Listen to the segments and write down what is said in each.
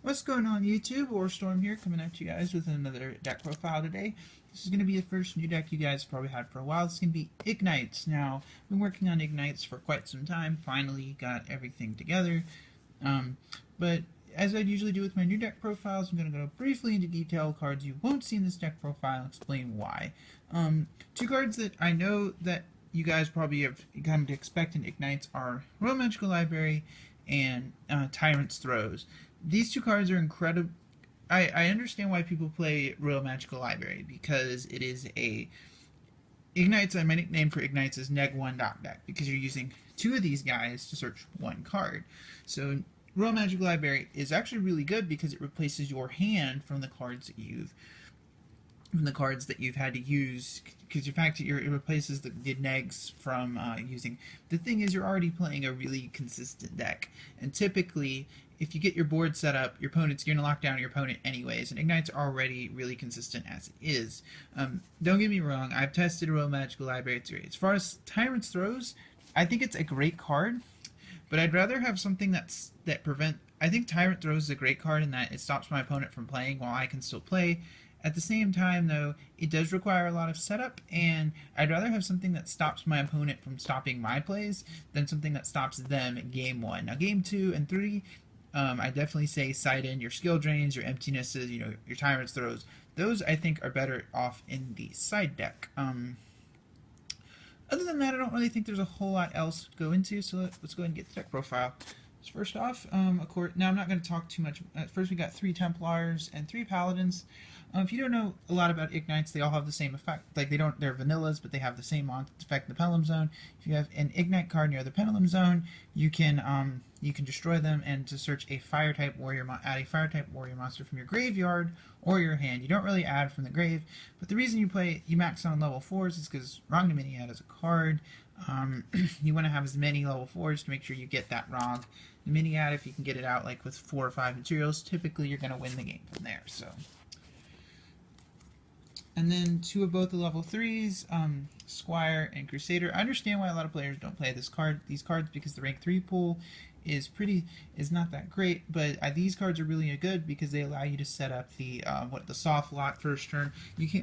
What's going on YouTube? Warstorm here, coming at you guys with another deck profile today. This is going to be the first new deck you guys probably had for a while. This is going to be Igknights. Now, I've been working on Igknights for quite some time. Finally got everything together. But as I usually do with my new deck profiles, I'm going to go briefly into detail cards you won't see in this deck profile and explain why. Two cards that I know that you guys probably have come to expect in Igknights are Royal Magical Library and Tyrant's Throes. These two cards are incredible. I understand why people play Royal Magical Library, because it is a Igknights. My nickname for Igknights is Neg1 Deck, because you're using two of these guys to search one card. So Royal Magical Library is actually really good because it replaces your hand from the cards that you've had to use, because the fact that it replaces the negs from using. The thing is, you're already playing a really consistent deck, and typically if you get your board set up, you're going to lock down your opponent anyways, and Igknight's already really consistent as it is. Don't get me wrong, I've tested Royal Magical Library. It's great. As far as Tyrant's Throes, I think it's a great card, but I'd rather have something I think Tyrant Throes is a great card in that it stops my opponent from playing while I can still play. At the same time, though, it does require a lot of setup, and I'd rather have something that stops my opponent from stopping my plays than something that stops them at Game 1. Now, Game 2 and 3, I definitely say side in your skill drains, your emptinesses, your Tyrant's Throws. Those, I think, are better off in the side deck. Other than that, I don't really think there's a whole lot else to go into, so let's go ahead and get the deck profile. So first off, of course, now I'm not going to talk too much. First, we got 3 Templars and 3 Paladins. If you don't know a lot about Igknights, they all have the same effect. Like, they're vanillas, but they have the same effect in the Pendulum Zone. If you have an Igknight card near the Pendulum Zone, you can destroy them, and to search a Fire-type warrior, add a Fire-type warrior monster from your graveyard or your hand. You don't really add from the grave, but the reason you max out on level 4s is because Wrong Dominiad is a card. You want to have as many level 4s to make sure you get that Wrong Dominiad. If you can get it out like with 4 or 5 materials, typically you're going to win the game from there. So. And then 2 of both the level 3s, Squire and Crusader. I understand why a lot of players don't play these cards, because the rank 3 pool is not that great, but these cards are really good because they allow you to set up the soft lock first turn.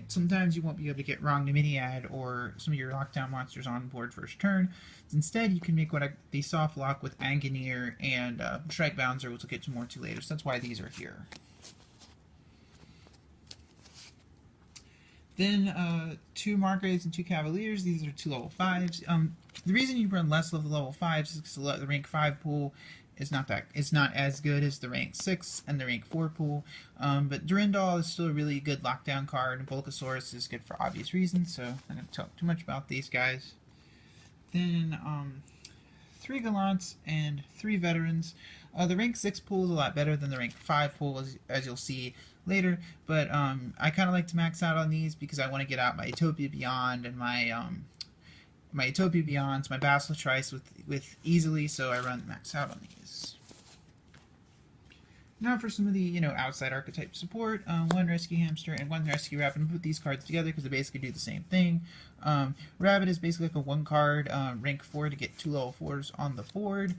Sometimes you won't be able to get Wrong Dominiad or some of your lockdown monsters on board first turn. Instead, you can make the soft lock with Angineer and Strike Bouncer, which we'll get to more to later. So that's why these are here. Then 2 Margraves and 2 Cavaliers. These are 2 level 5s. The reason you run less of the level 5s is because the rank 5 pool is not as good as the rank 6 and the rank 4 pool. But Durandal is still a really good lockdown card, and Volcasaurus is good for obvious reasons, so I'm not going to talk too much about these guys. Then 3 Gallants and 3 Veterans. The rank 6 pool is a lot better than the rank 5 pool, as you'll see later, but I kind of like to max out on these because I want to get out my Utopia Beyond and my Utopia Beyonds, my Basilisk Trice with easily, so I max out on these. Now for some of the outside archetype support, 1 Rescue Hamster and 1 Rescue Rabbit. I'm going to put these cards together because they basically do the same thing. Rabbit is basically like a 1 card, rank 4 to get 2 level 4s on the board.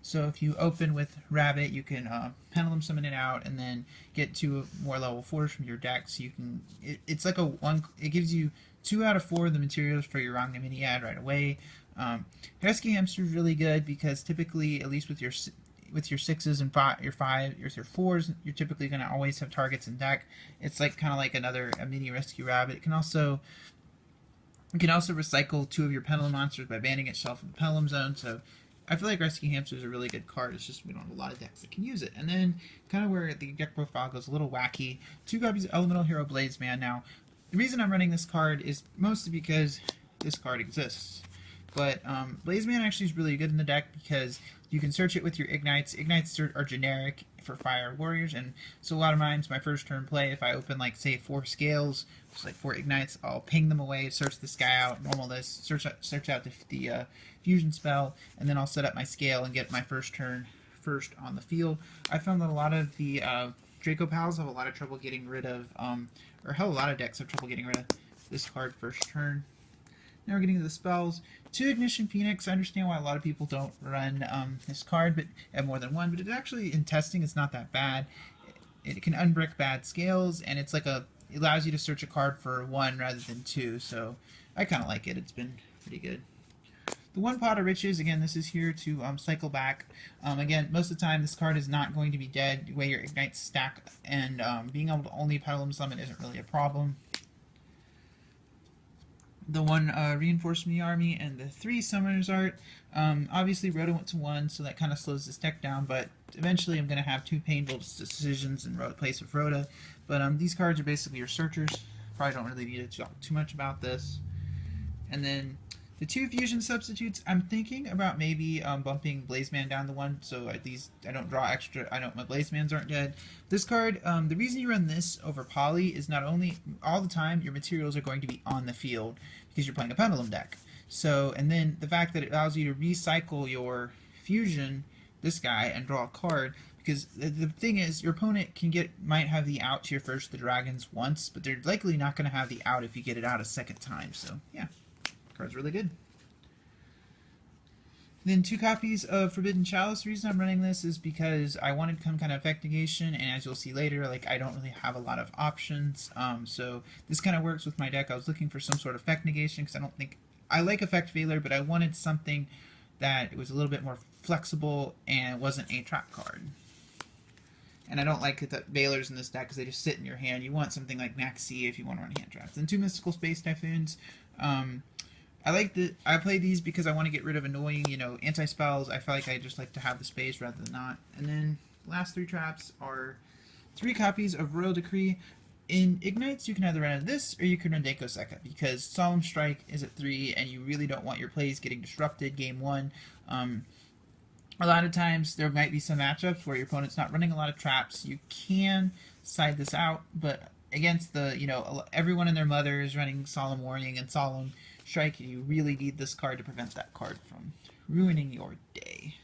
So if you open with Rabbit, you can Pendulum Summon it out and then get 2 more level 4s from your deck. So you can, it's like it gives you 2 out of 4 of the materials for your Wrong Dominiad right away. Rescue Hamster is really good because typically, at least with your 6s and your 4s, you're typically going to always have targets in deck. It's like kind of like a mini Rescue Rabbit. It can also recycle 2 of your Pendulum monsters by banning itself in the Pendulum Zone. So I feel like Rescue Hamster is a really good card. It's just we don't have a lot of decks that can use it. And then kind of where the deck profile goes a little wacky, 2 copies of Elemental Hero Bladesman. Now, the reason I'm running this card is mostly because this card exists. But Bladesman actually is really good in the deck because you can search it with your Igknights. Igknights are generic for Fire Warriors, and so a lot of times my first turn play, if I open like say 4 Scales, just like 4 Igknights, I'll ping them away, search this guy out, normal this, search out the fusion spell, and then I'll set up my Scale and get my first turn first on the field. I found that a lot of the Draco Pals have a lot of trouble getting rid of, or hell, a lot of decks have trouble getting rid of this card first turn. Now we're getting to the spells. 2 Ignition Phoenix. I understand why a lot of people don't run this card, but have more than 1. But it actually, in testing, it's not that bad. it can unbrick bad scales, and it's like it allows you to search a card for 1 rather than 2, so I kind of like it. It's been pretty good. The One Pot of Riches, again, this is here to cycle back. Again, most of the time this card is not going to be dead the way your Igknights stack, and being able to only Pendulum Summon isn't really a problem. The one Reinforcement the Army, and the 3 Summoners Art. Obviously Rhoda went to 1, so that kind of slows this deck down, but eventually I'm going to have 2 painful decisions in place of Rhoda. But these cards are basically your searchers. Probably don't really need to talk too much about this. And then the 2 fusion substitutes, I'm thinking about maybe bumping Blazeman down to 1, so at least I don't draw extra. I know my Blazemans aren't dead. This card, the reason you run this over Poly is not only all the time your materials are going to be on the field because you're playing a Pendulum deck. So, and then the fact that it allows you to recycle your fusion, this guy, and draw a card. Because the thing is, your opponent might have the out to your first the dragons once, but they're likely not going to have the out if you get it out a second time. So yeah. Card's really good. Then 2 copies of Forbidden Chalice. The reason I'm running this is because I wanted some kind of effect negation, and as you'll see later, like I don't really have a lot of options. So this kind of works with my deck. I was looking for some sort of effect negation because I don't think I like effect failure, but I wanted something that was a little bit more flexible and wasn't a trap card. And I don't like the Veilers in this deck because they just sit in your hand. You want something like Maxi if you want to run hand traps. Then 2 Mystical Space Typhoons. I play these because I want to get rid of annoying, anti-spells. I feel like I just like to have the space rather than not. And then the last 3 traps are 3 copies of Royal Decree. In Igknights, you can either run this or you can run Deko Sekka because Solemn Strike is at 3 and you really don't want your plays getting disrupted game 1. A lot of times there might be some matchups where your opponent's not running a lot of traps. You can side this out, but against everyone and their mother is running Solemn Warning and Solemn Strike, and you really need this card to prevent that card from ruining your day.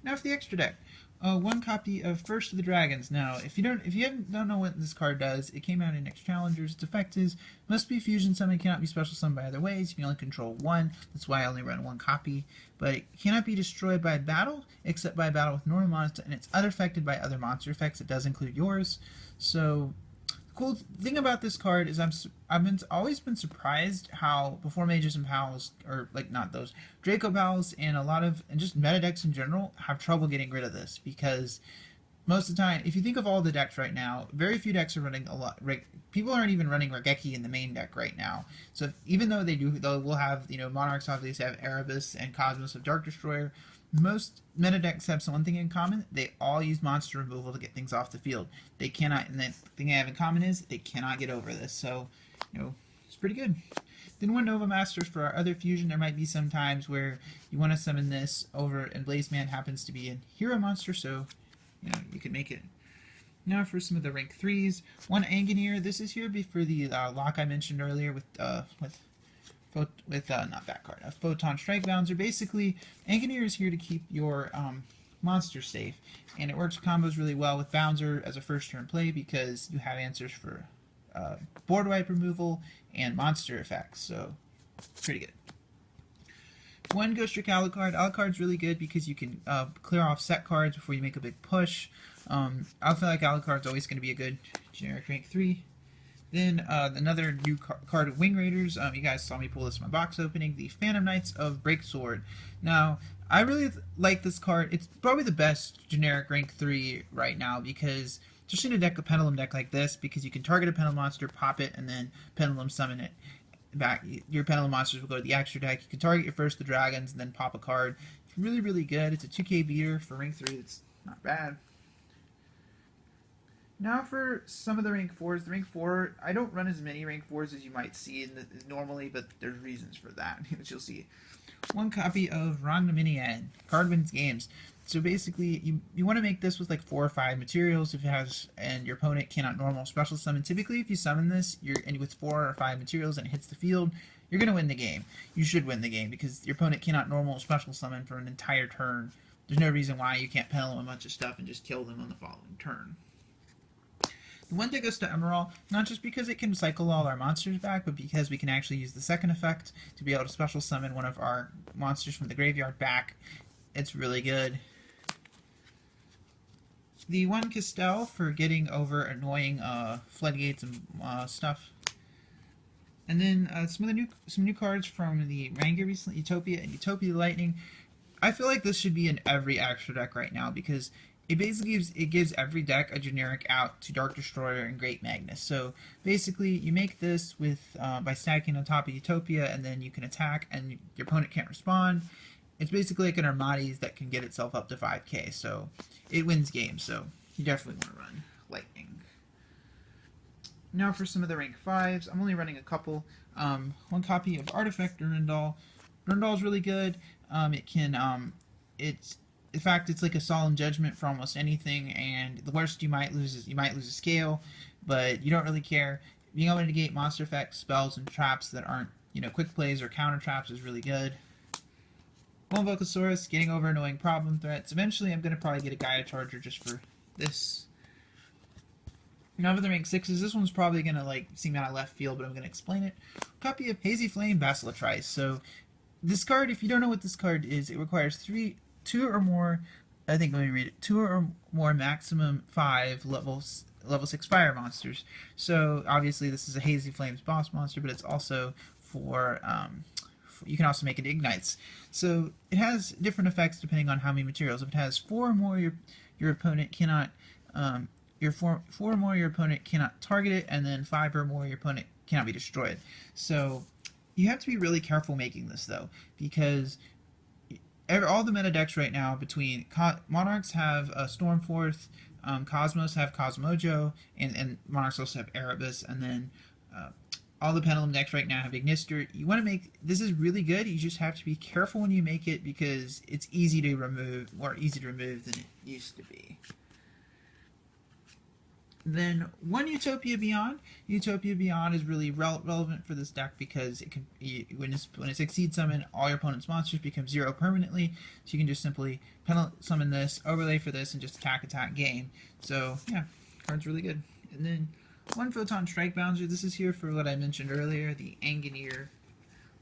Now for the extra deck. 1 copy of First of the Dragons. Now, if you don't know what this card does, it came out in Next Challengers. Its effect is, must be fusion summoned, cannot be special summoned by other ways. You can only control 1. That's why I only run 1 copy. But it cannot be destroyed by battle, except by battle with normal monster, and it's unaffected by other monster effects. It does include yours. So, the cool thing about this card is I've always been surprised how before Mages and Pals, or like not those, Draco Pals and just meta decks in general have trouble getting rid of this because most of the time, if you think of all the decks right now, very few decks are running a lot. People aren't even running Regeki in the main deck right now. So even though we'll have Monarchs obviously have Erebus and Cosmos of Dark Destroyer. Most meta decks have one thing in common. They all use monster removal to get things off the field. They cannot, and the thing they have in common is they cannot get over this. So, it's pretty good. Then 1 Nova Masters for our other fusion. There might be some times where you want to summon this over, and Blazeman happens to be a hero monster, so you can make it. Now for some of the rank 3s. 1 Angineer. This is here for the lock I mentioned earlier with not that card, a Photon Strike Bouncer. Basically, Igknight is here to keep your monster safe, and it works combos really well with Bouncer as a first turn play because you have answers for board wipe removal and monster effects, so pretty good. 1 Ghost Trick Alucard. Alucard's really good because you can clear off set cards before you make a big push. I feel like Alucard's always going to be a good generic rank 3. Then another new card of Wing Raiders. You guys saw me pull this in my box opening. The Phantom Knights of Breaksword. Now, I really like this card. It's probably the best generic rank 3 right now because, especially in a Pendulum deck like this, because you can target a Pendulum monster, pop it, and then Pendulum summon it back. Your Pendulum monsters will go to the extra deck. You can target your first the dragons and then pop a card. It's really, really good. It's a 2k beater for rank 3. It's not bad. Now for some of the rank 4s. The rank 4, I don't run as many rank 4s as you might see normally, but there's reasons for that, which you'll see. 1 copy of Rangminian, Card Wins Games. So basically, you want to make this with like 4 or 5 materials if it has, and your opponent cannot normal special summon. Typically, if you summon this, with 4 or 5 materials and it hits the field, you're going to win the game. You should win the game because your opponent cannot normal special summon for an entire turn. There's no reason why you can't pendulum a bunch of stuff and just kill them on the following turn. The 1 that goes to Emerald, not just because it can cycle all our monsters back, but because we can actually use the second effect to be able to special summon one of our monsters from the graveyard back. It's really good. the one Castell for getting over annoying floodgates and stuff. And then some new cards from the Ranger recently, Utopia and Utopia Lightning. I feel like this should be in every extra deck right now because it basically gives every deck a generic out to Dark Destroyer and Great Magnus. So basically, you make this with by stacking on top of Utopia, and then you can attack, and your opponent can't respond. It's basically like an Armades that can get itself up to 5k, so it wins games. So you definitely want to run Lightning. Now for some of the rank 5s, I'm only running a couple. One copy of Artifact Durandal. Durandal is really good. It can, it's, in fact, it's like a solemn judgment for almost anything, and the worst you might lose is a scale, but you don't really care. Being able to negate monster effects, spells, and traps that aren't, quick plays or counter traps is really good. One Vocosaurus, getting over annoying problem threats. Eventually, I'm going to probably get a Gaia Charger just for this. Now for the rank 6s, this one's probably going to seem out of left field, but I'm going to explain it. Copy of Hazy Flame Basilatrice. So this card, if you don't know what this card is, it requires two or more, I think, let me read it, 2 or more maximum 5 level 6 fire monsters. So obviously this is a Hazy Flames boss monster, but it's also for, you can also make it Igknights. So it has different effects depending on how many materials. If it has 4 or more, your opponent cannot, four or more, your opponent cannot target it, and then 5 or more, your opponent cannot be destroyed. So you have to be really careful making this, though, because all the meta decks right now, between Monarchs have Stormforth, Cosmos have Cosmojo, and Monarchs also have Erebus, and then all the Pendulum decks right now have Ignister. You want to make this is really good. You just have to be careful when you make it because it's easy to remove, more easy to remove than it used to be. Then one Utopia Beyond. Utopia Beyond is really relevant for this deck because it can, when it succeeds summon, all your opponent's monsters become 0 permanently. So you can just simply summon this, overlay for this, and just attack, game. So yeah, card's really good. And then one Photon Strike Bouncer. This is here for what I mentioned earlier, the Angineer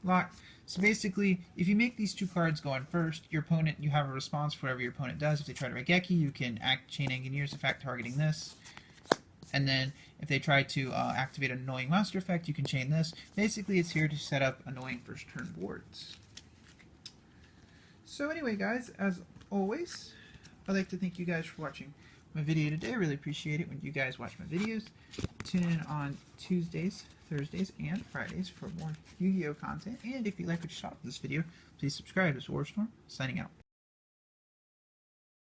lock. So basically, if you make these 2 cards going first, you have a response for whatever your opponent does. If they try to Regeki, you can chain Angineer's effect targeting this. And then if they try to activate an annoying monster effect, you can chain this. Basically, it's here to set up annoying first turn boards. So anyway, guys, as always, I'd like to thank you guys for watching my video today. I really appreciate it when you guys watch my videos. Tune in on Tuesdays, Thursdays, and Fridays for more Yu-Gi-Oh content. And if you like what you saw in this video, please subscribe. This is Warstorm, signing out.